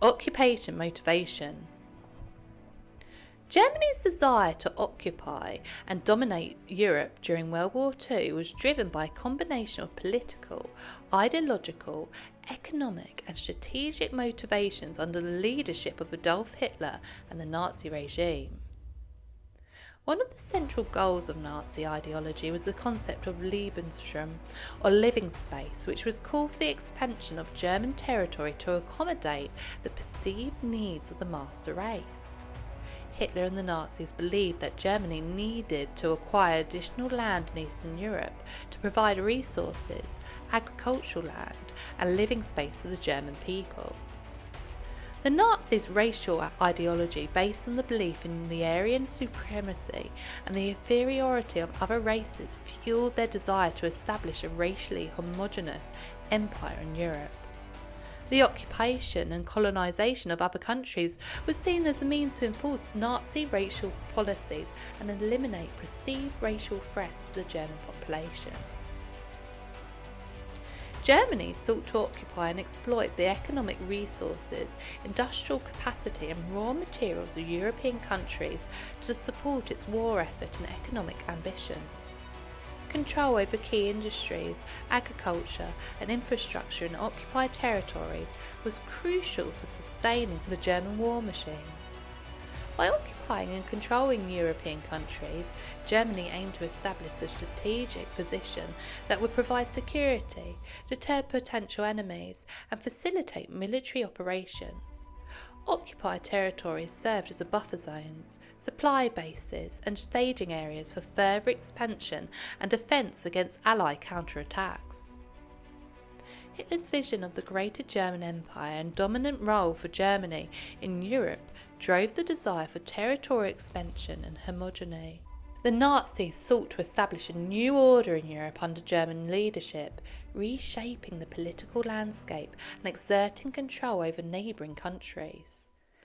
Occupation motivation. Germany's desire to occupy and dominate Europe during World War II was driven by a combination of political, ideological, economic and strategic motivations under the leadership of Adolf Hitler and the Nazi regime. One of the central goals of Nazi ideology was the concept of Lebensraum, or living space, which was called for the expansion of German territory to accommodate the perceived needs of the master race. Hitler and the Nazis believed that Germany needed to acquire additional land in Eastern Europe to provide resources, agricultural land, and living space for the German people. The Nazis' racial ideology, based on the belief in the Aryan supremacy and the inferiority of other races, fueled their desire to establish a racially homogeneous empire in Europe. The occupation and colonisation of other countries was seen as a means to enforce Nazi racial policies and eliminate perceived racial threats to the German population. Germany sought to occupy and exploit the economic resources, industrial capacity and raw materials of European countries to support its war effort and economic ambitions. Control over key industries, agriculture and infrastructure in occupied territories was crucial for sustaining the German war machine. By occupying and controlling European countries, Germany aimed to establish a strategic position that would provide security, deter potential enemies, and facilitate military operations. Occupied territories served as buffer zones, supply bases, and staging areas for further expansion and defence against Allied counterattacks. Hitler's vision of the Greater German Empire and dominant role for Germany in Europe drove the desire for territorial expansion and homogeny. The Nazis sought to establish a new order in Europe under German leadership, reshaping the political landscape and exerting control over neighbouring countries.